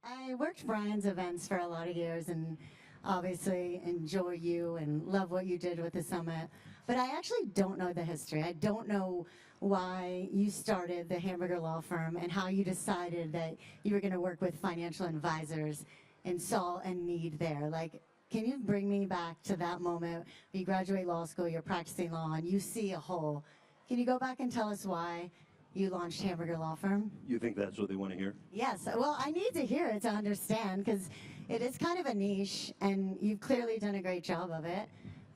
I worked Brian's events for a lot of years and obviously enjoy you and love what you did with the summit. But I actually don't know the history. I don't know why you started the Hamburger law firm and how you decided that you were going to work with financial advisors and saw a need there. Like, can you bring me back to that moment? You graduate law school, you're practicing law, and you see a hole. Can you go back and tell us why you launched Hamburger Law Firm? You think that's what they want to hear? Yes. Well, I need to hear it to understand because it is kind of a niche, and you've clearly done a great job of it,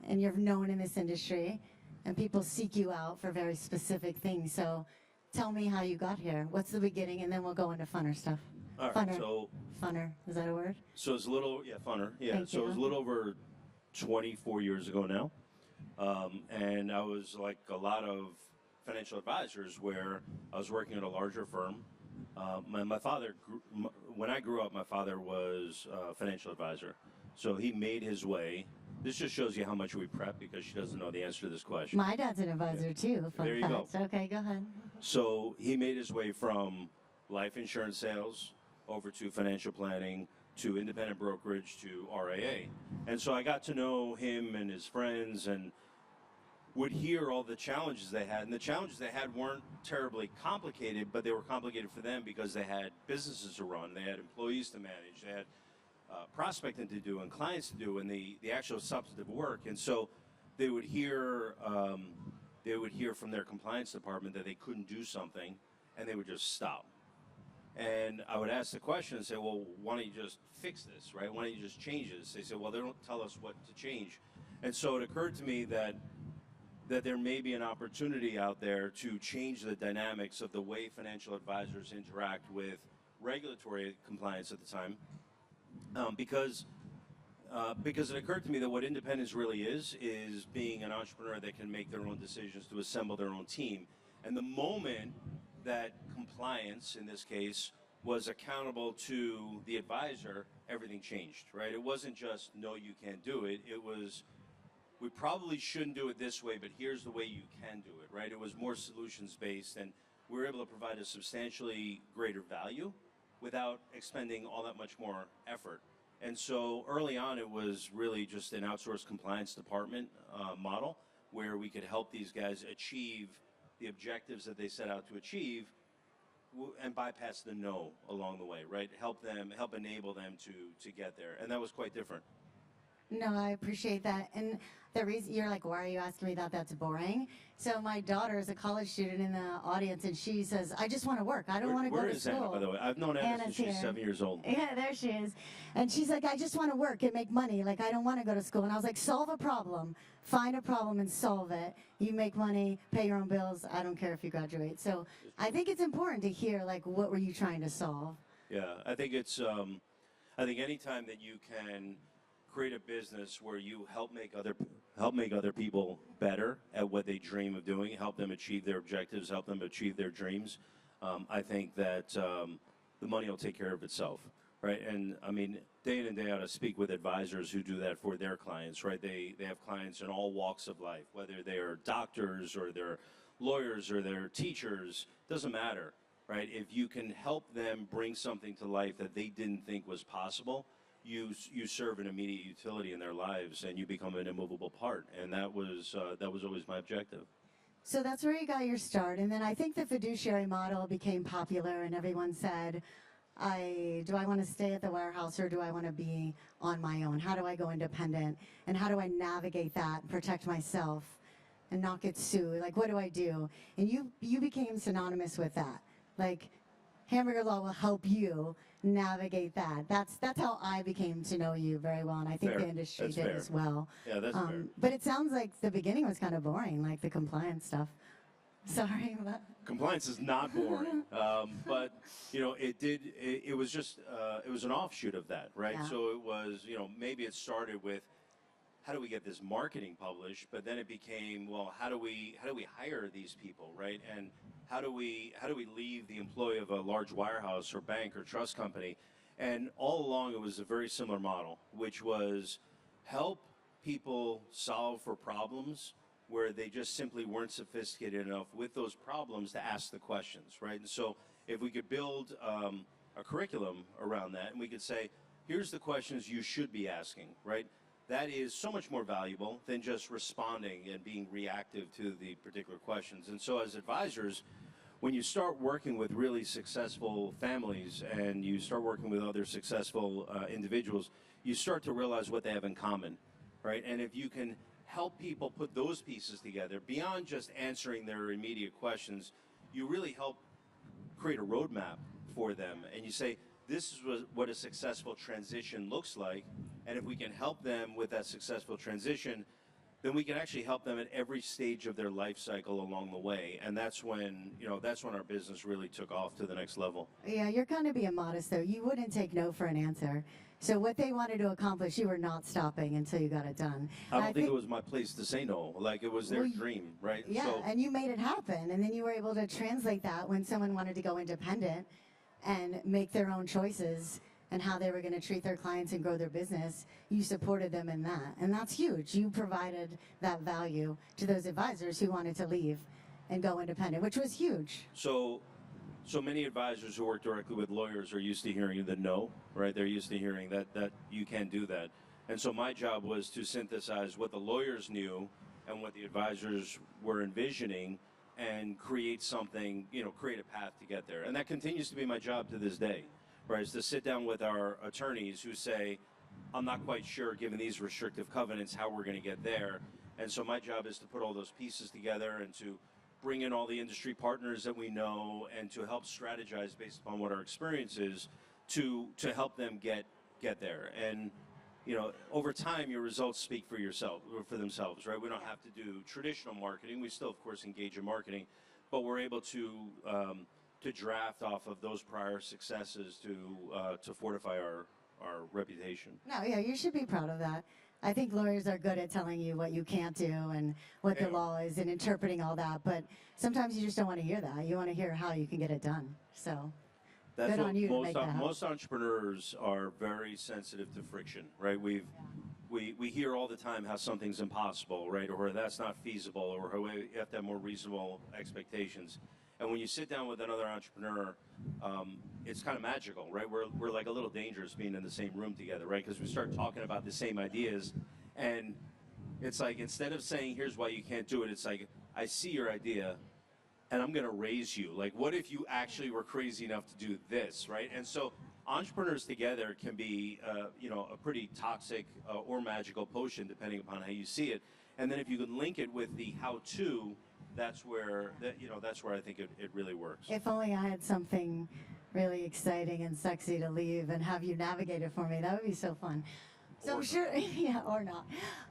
and you're known in this industry, and people seek you out for very specific things. So tell me how you got here. What's the beginning, and then we'll go into funner stuff. All right, funner. Funner. Is that a word? So it's a little, funner. Yeah, Thank so you. it was a little over 24 years ago now. And I was like a lot of financial advisors where I was working at a larger firm. My father, when I grew up, my father was a financial advisor. So he made his way. This just shows you how much we prep because she doesn't know the answer to this question. My dad's an advisor too. Fun There you fact. go. Okay, go ahead. So he made his way from life insurance sales over to financial planning to independent brokerage to RIA. And so I got to know him and his friends and would hear all the challenges they had. And the challenges they had weren't terribly complicated, but they were complicated for them because they had businesses to run, they had employees to manage, they had prospecting to do and clients to do and the actual substantive work. And so they would hear from their compliance department that they couldn't do something and they would just stop. And I would ask the question and say, well, why don't you just fix this, right? Why don't you just change this? They said, well, they don't tell us what to change. And so it occurred to me that there may be an opportunity out there to change the dynamics of the way financial advisors interact with regulatory compliance at the time. Because it occurred to me that what independence really is being an entrepreneur that can make their own decisions to assemble their own team. And the moment that compliance, in this case, was accountable to the advisor, everything changed, right? It wasn't just, no, you can't do it. It was, we probably shouldn't do it this way, but here's the way you can do it, right? It was more solutions-based, and we were able to provide a substantially greater value without expending all that much more effort. And so early on, it was really just an outsourced compliance department model where we could help these guys achieve the objectives that they set out to achieve and bypass the no along the way, right? Help enable them to get there. And that was quite different. No, I appreciate that. And the reason you're like, why are you asking me that? That's boring. So my daughter is a college student in the audience, and she says, I just want to work. I don't want to go to school. Where is Anna, by the way? I've known Anna since she's 7 years old. Yeah, there she is. And she's like, I just want to work and make money. Like, I don't want to go to school. And I was like, solve a problem. Find a problem and solve it. You make money, pay your own bills. I don't care if you graduate. So I think it's important to hear, like, what were you trying to solve? Yeah, I think it's, I think anytime that you can create a business where you help make other people better at what they dream of doing, help them achieve their objectives, help them achieve their dreams, I think that the money will take care of itself, right? And I mean, day in and day out, I speak with advisors who do that for their clients, right? They have clients in all walks of life, whether they are doctors or they're lawyers or they're teachers, doesn't matter, right? If you can help them bring something to life that they didn't think was possible, you serve an immediate utility in their lives, and you become an immovable part. And that was always my objective. So that's where you got your start. And then I think the fiduciary model became popular, and everyone said, do I want to stay at the warehouse or do I want to be on my own? How do I go independent? And how do I navigate that and protect myself and not get sued? Like, what do I do? And you became synonymous with that. Like, Hamburger Law will help you navigate that. That's how I became to know you very well, and I think the industry did as well. Yeah, that's fair. But it sounds like the beginning was kind of boring, like the compliance stuff. Sorry, but compliance is not boring, but you know, it was just it was an offshoot of that, right? Yeah. So it was, you know, maybe it started with how do we get this marketing published, but then it became, well, how do we hire these people, right? And how do we leave the employee of a large wirehouse or bank or trust company? And all along it was a very similar model, which was help people solve for problems where they just simply weren't sophisticated enough with those problems to ask the questions, right? And so if we could build a curriculum around that, and we could say, here's the questions you should be asking, right? That is so much more valuable than just responding and being reactive to the particular questions. And so as advisors, when you start working with really successful families and you start working with other successful individuals, you start to realize what they have in common, right? And if you can help people put those pieces together, beyond just answering their immediate questions, you really help create a roadmap for them. And you say, this is what a successful transition looks like. And if we can help them with that successful transition, then we can actually help them at every stage of their life cycle along the way. And that's when, that's when our business really took off to the next level. Yeah, you're kind of being modest, though. You wouldn't take no for an answer. So what they wanted to accomplish, you were not stopping until you got it done. I don't think it was my place to say no. Like, it was their dream, right? Yeah, So, and you made it happen. And then you were able to translate that when someone wanted to go independent and make their own choices and how they were going to treat their clients and grow their business. You supported them in that. And that's huge. You provided that value to those advisors who wanted to leave and go independent, which was huge. So many advisors who work directly with lawyers are used to hearing the no, right? They're used to hearing that you can't do that. And so my job was to synthesize what the lawyers knew and what the advisors were envisioning and create something, create a path to get there. And that continues to be my job to this day, right? Is to sit down with our attorneys who say, I'm not quite sure, given these restrictive covenants, how we're going to get there. And so my job is to put all those pieces together and to bring in all the industry partners that we know and to help strategize based upon what our experience is to help them get there. And over time, your results speak for themselves, right? We don't have to do traditional marketing. We still, of course, engage in marketing, but we're able to draft off of those prior successes to fortify our reputation. No, yeah, you should be proud of that. I think lawyers are good at telling you what you can't do and what the law is and interpreting all that, but sometimes you just don't want to hear that. You want to hear how you can get it done. So that's good on you to make that happen. Most entrepreneurs are very sensitive to friction, right? We hear all the time how something's impossible, right? Or that's not feasible, or how you have to have more reasonable expectations. And when you sit down with another entrepreneur, it's kind of magical, right? We're like a little dangerous being in the same room together, right? Because we start talking about the same ideas, and it's like, instead of saying, here's why you can't do it, it's like, I see your idea, and I'm going to raise you. Like, what if you actually were crazy enough to do this, right? And so entrepreneurs together can be, a pretty toxic or magical potion, depending upon how you see it. And then if you can link it with the how-to, that's where I think it really works. If only I had something really exciting and sexy to leave and have you navigate it for me. That would be so fun. So I'm sure, yeah, or not.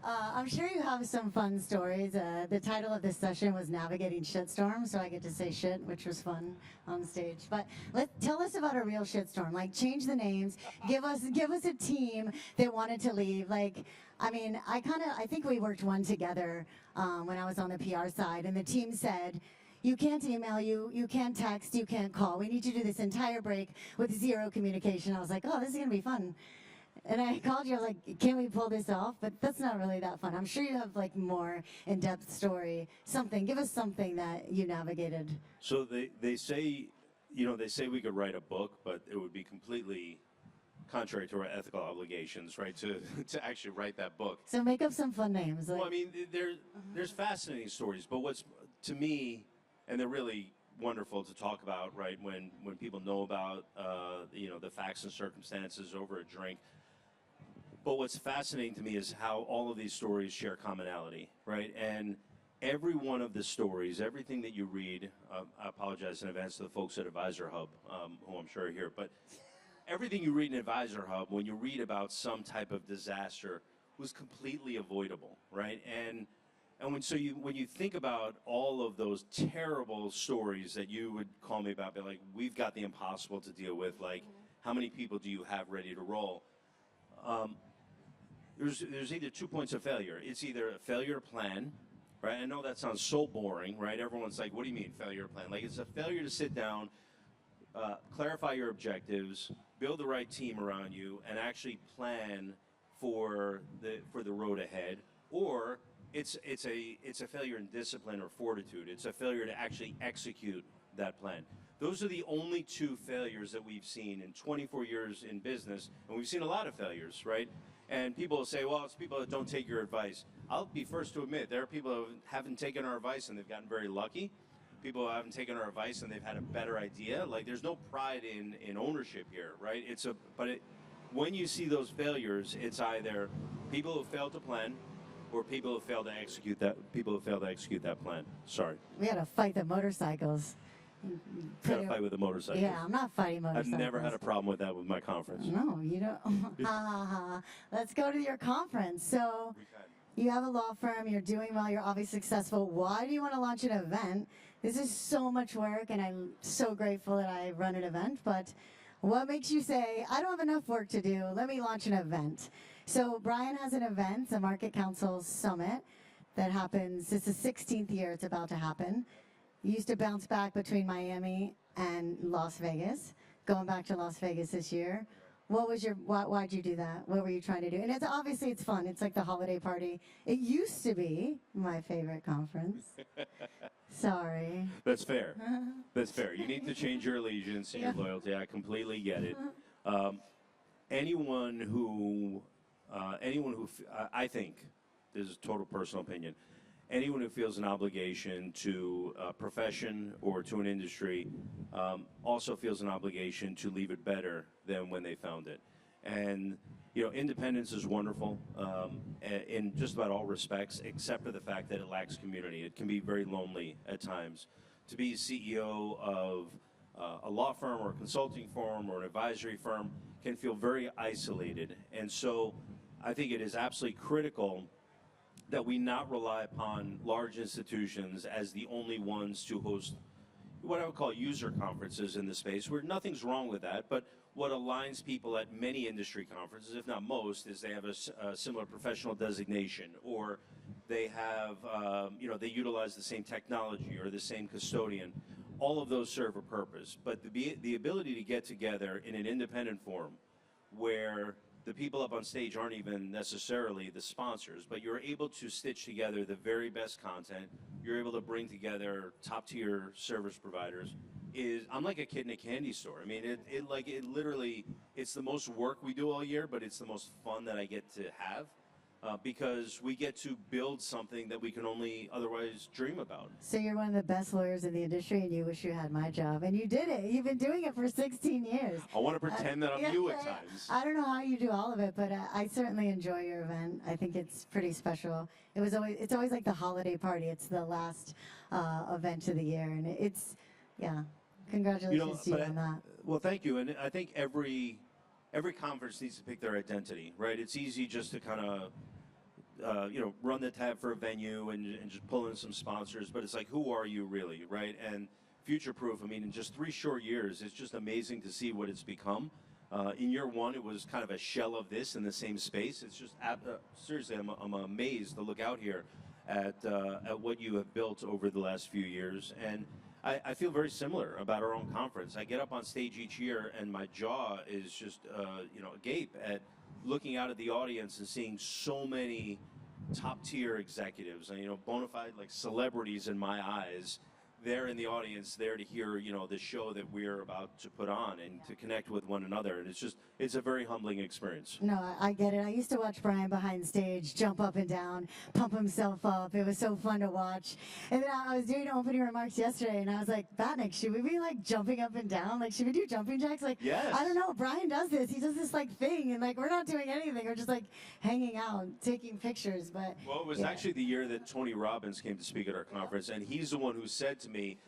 I'm sure you have some fun stories. The title of this session was Navigating Shitstorms, so I get to say shit, which was fun on stage. But tell us about a real shitstorm. Like, change the names. Give us a team that wanted to leave. Like, I mean, I think we worked one together when I was on the PR side, and the team said, you can't email, you can't text, you can't call. We need you to do this entire break with zero communication. I was like, oh, this is going to be fun. And I called you, I was like, can we pull this off? But that's not really that fun. I'm sure you have like more in-depth story, something. Give us something that you navigated. So they say we could write a book, but it would be completely contrary to our ethical obligations, right, to actually write that book. So make up some fun names. Well, I mean, there's fascinating stories, but what's, to me, and they're really wonderful to talk about, right, when people know about, the facts and circumstances over a drink. But what's fascinating to me is how all of these stories share commonality, right? And every one of the stories, everything that you read, I apologize in advance to the folks at Advisor Hub, who I'm sure are here, but everything you read in Advisor Hub, when you read about some type of disaster, was completely avoidable, right? And when you think about all of those terrible stories that you would call me about, be like, we've got the impossible to deal with, like, how many people do you have ready to roll? There's either 2 points of failure. It's either a failure to plan, right? I know that sounds so boring, right? Everyone's like, what do you mean failure to plan? Like, it's a failure to sit down, clarify your objectives, build the right team around you, and actually plan for the road ahead. Or it's a failure in discipline or fortitude. It's a failure to actually execute that plan. Those are the only two failures that we've seen in 24 years in business, and we've seen a lot of failures, right? And people will say, well, it's people that don't take your advice. I'll be first to admit, there are people who haven't taken our advice and they've gotten very lucky. People who haven't taken our advice and they've had a better idea. Like, there's no pride in ownership here, right? When you see those failures, it's either people who failed to plan, or people who fail to execute that plan. Sorry. We had to fight the motorcycles. Got to fight with the motorcycles. Yeah, I'm not fighting motorcycles. I've never had a problem with that with my conference. No, you don't. Ha ha ha. Let's go to your conference. So you have a law firm, you're doing well, you're obviously successful. Why do you want to launch an event? This is so much work, and I'm so grateful that I run an event, but what makes you say, I don't have enough work to do, let me launch an event? So Brian has an event, the Market Council Summit, that happens, it's the 16th year it's about to happen. You used to bounce back between Miami and Las Vegas, going back to Las Vegas this year. Why'd you do that? What were you trying to do? And obviously it's fun, it's like the holiday party. It used to be my favorite conference. Sorry. That's fair. That's fair. You need to change your allegiance and your loyalty. I completely get it. Anyone who, I think, this is a total personal opinion, anyone who feels an obligation to a profession or to an industry also feels an obligation to leave it better than when they found it. And independence is wonderful in just about all respects, except for the fact that it lacks community. It can be very lonely at times. To be CEO of a law firm or a consulting firm or an advisory firm can feel very isolated. And so I think it is absolutely critical that we not rely upon large institutions as the only ones to host what I would call user conferences in the space, where nothing's wrong with that, but what aligns people at many industry conferences, if not most, is they have a similar professional designation, or they have, they utilize the same technology or the same custodian. All of those serve a purpose, but the ability to get together in an independent forum where the people up on stage aren't even necessarily the sponsors, but you're able to stitch together the very best content. You're able to bring together top-tier service providers. I'm like a kid in a candy store. I mean, it literally, it's the most work we do all year, but it's the most fun that I get to have. Because we get to build something that we can only otherwise dream about. So you're one of the best lawyers in the industry, and you wish you had my job. And you did it. You've been doing it for 16 years. I want to pretend that I'm you at times. I don't know how you do all of it, but I certainly enjoy your event. I think it's pretty special. It's always like the holiday party. It's the last event of the year, and congratulations to you on that. Well, thank you. And I think every conference needs to pick their identity, right? It's easy just to kind of, run the tab for a venue and just pull in some sponsors, but it's like, who are you really, right? And future-proof, I mean, in just 3 short years, it's just amazing to see what it's become. In year 1, it was kind of a shell of this in the same space. It's just, seriously, I'm amazed to look out here at what you have built over the last few years. And I feel very similar about our own conference. I get up on stage each year and my jaw is just, agape at looking out at the audience and seeing so many top-tier executives, and, bona fide like celebrities in my eyes. They're in the audience, there to hear, the show that we're about to put on and to connect with one another. And it's a very humbling experience. No, I get it. I used to watch Brian behind stage jump up and down, pump himself up. It was so fun to watch. And then I was doing opening remarks yesterday, and I was like, Batnick, should we be like jumping up and down? Like, should we do jumping jacks? Like, yes. I don't know. Brian does this. He does this like thing, and like we're not doing anything. We're just like hanging out, taking pictures. But well, it was actually the year that Tony Robbins came to speak at our conference, and he's the one who said to me,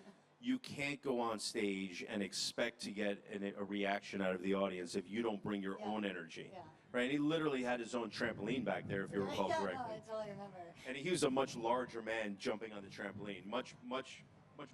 you can't go on stage and expect to get a reaction out of the audience if you don't bring your own energy. Yeah. Right? And he literally had his own trampoline back there, if you recall correctly. No, I totally remember. And he was a much larger man jumping on the trampoline, much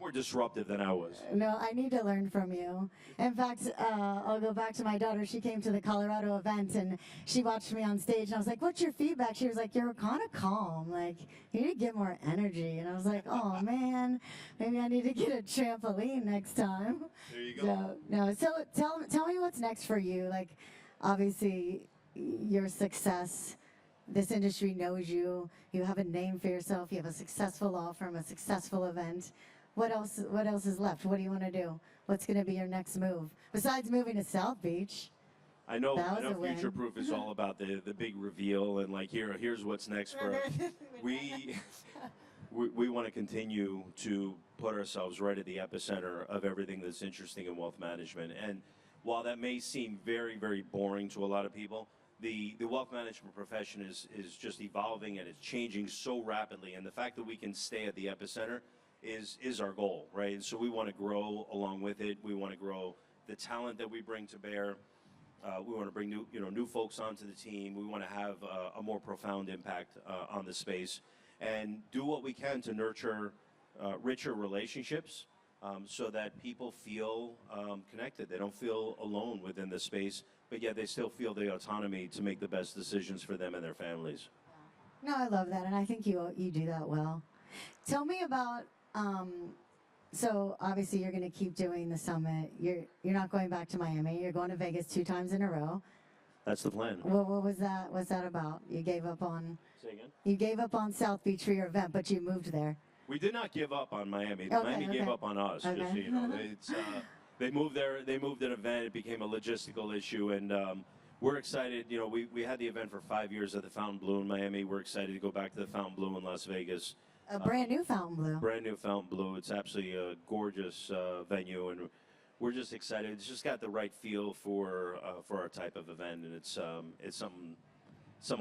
more disruptive than I was. No, I need to learn from you. In fact, I'll go back to my daughter. She came to the Colorado event, and she watched me on stage, and I was like, what's your feedback? She was like, you're kind of calm. Like, you need to get more energy. And I was like, oh, man, maybe I need to get a trampoline next time. There you go. So tell me what's next for you. Like, obviously, your success, this industry knows you. You have a name for yourself. You have a successful law firm, a successful event. What else is left? What do you want to do? What's going to be your next move besides moving to South Beach? I know That was a win. Future Proof is all about the big reveal and like here's what's next for us. We want to continue to put ourselves right at the epicenter of everything that's interesting in wealth management. And while that may seem very, very boring to a lot of people, the wealth management profession is just evolving and it's changing so rapidly. And the fact that we can stay at the epicenter is our goal, right? And so we want to grow along with it. We want to grow the talent that we bring to bear. We want to bring new folks onto the team. We want to have a more profound impact on the space and do what we can to nurture richer relationships so that people feel connected. They don't feel alone within the space, but yet they still feel the autonomy to make the best decisions for them and their families. No, I love that, and I think you do that well. Tell me about. So obviously you're going to keep doing the summit. You're not going back to Miami. You're going to Vegas 2 times in a row. That's the plan. What was that? What's that about? You gave up on. Say again? You gave up on South Beach for your event, but you moved there. We did not give up on Miami. Okay, Miami gave up on us. Okay. Just so you know, they moved there. They moved an event. It became a logistical issue, and we're excited. You know, we had the event for 5 years at the Fountain Blue in Miami. We're excited to go back to the Fountain Blue in Las Vegas. A brand new Fountain Blue. Brand new Fountain Blue. It's absolutely a gorgeous venue, and we're just excited. It's just got the right feel for our type of event, and it's something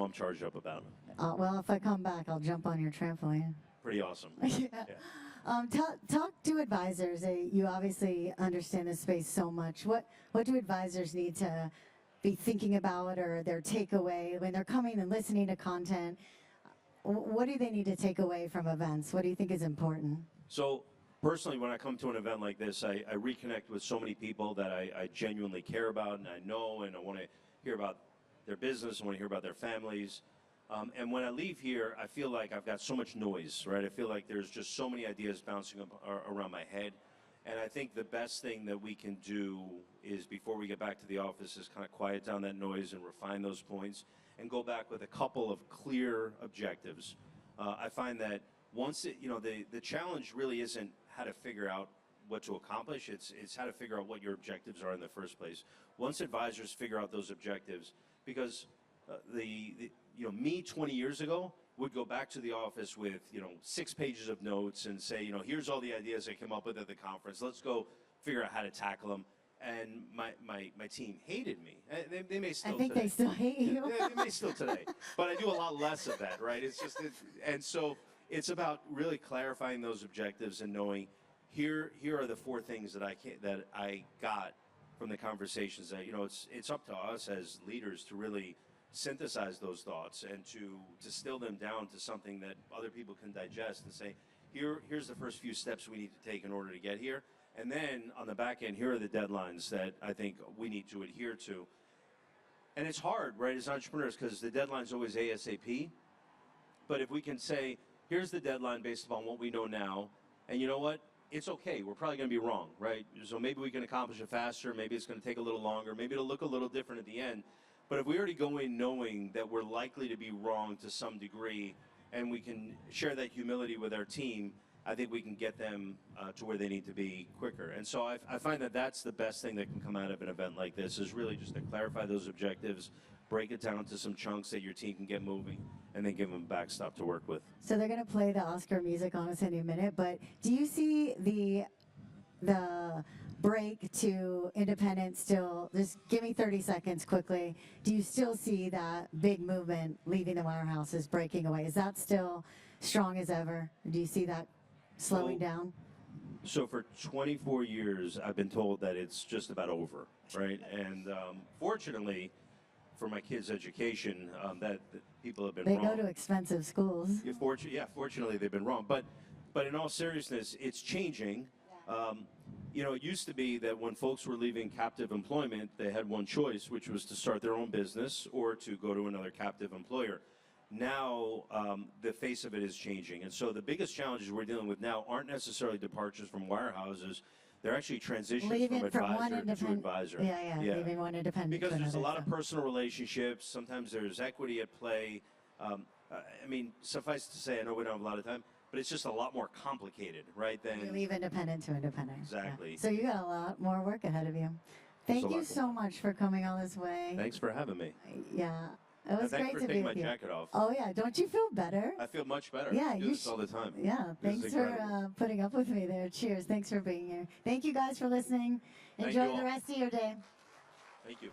I'm charged up about. Well, if I come back, I'll jump on your trampoline. Pretty awesome. Yeah. Talk to advisors. You obviously understand this space so much. What do advisors need to be thinking about, or their takeaway when they're coming and listening to content? What do they need to take away from events? What do you think is important? So personally, when I come to an event like this, I reconnect with so many people that I genuinely care about and I know, and I want to hear about their business, I want to hear about their families. And when I leave here, I feel like I've got so much noise, right? I feel like there's just so many ideas bouncing up around my head. And I think the best thing that we can do is, before we get back to the office, is kind of quiet down that noise and refine those points and go back with a couple of clear objectives. I find that once the challenge really isn't how to figure out what to accomplish, it's how to figure out what your objectives are in the first place. Once advisors figure out those objectives, because me 20 years ago would go back to the office with 6 pages of notes and say, here's all the ideas I came up with at the conference. Let's go figure out how to tackle them. And my team hated me. They may still. I think today. they still hate you. They may still today, but I do a lot less of that, right? And so it's about really clarifying those objectives and knowing here are the 4 things that I got from the conversations. That it's up to us as leaders to really synthesize those thoughts and to distill them down to something that other people can digest and say, here's the first few steps we need to take in order to get here. And then on the back end, here are the deadlines that I think we need to adhere to. And it's hard, right, as entrepreneurs, because the deadline's always ASAP. But if we can say, here's the deadline based upon what we know now, and you know what? It's okay. We're probably going to be wrong, right? So maybe we can accomplish it faster. Maybe it's going to take a little longer. Maybe it'll look a little different at the end. But if we already go in knowing that we're likely to be wrong to some degree, and we can share that humility with our team, I think we can get them to where they need to be quicker. And so I find that that's the best thing that can come out of an event like this, is really just to clarify those objectives, break it down to some chunks that your team can get moving, and then give them a backstop to work with. So they're going to play the Oscar music on us in a minute, but do you see the break to independence still? Just give me 30 seconds quickly. Do you still see that big movement leaving the wirehouses, breaking away? Is that still strong as ever? Do you see that slowing down? So for 24 years, I've been told that it's just about over, right? And fortunately, for my kids' education, that people have been They wrong. go to expensive schools. Fortunately, they've been wrong. But in all seriousness, it's changing. It used to be that when folks were leaving captive employment, they had one choice, which was to start their own business or to go to another captive employer. Now, the face of it is changing. And so the biggest challenges we're dealing with now aren't necessarily departures from wirehouses. They're actually transitions Leaving from one advisor to advisor. Yeah, leaving one independent. Because to there's a another, lot of personal relationships. Sometimes there's equity at play. Suffice to say, I know we don't have a lot of time, but it's just a lot more complicated, right? You Than leave independent to independent. Exactly. Yeah. So you got a lot more work ahead of you. Thank you so much for coming all this way. Thanks for having me. Yeah. It was Thanks great for to be taking with my you. jacket off. Oh yeah, don't you feel better? I feel much better. Yeah, I do you this all the time. Yeah, This thanks is for incredible. putting up with me there. Cheers. Thanks for being here. Thank you guys for listening. Thank Enjoy you all. the rest of your day. Thank you.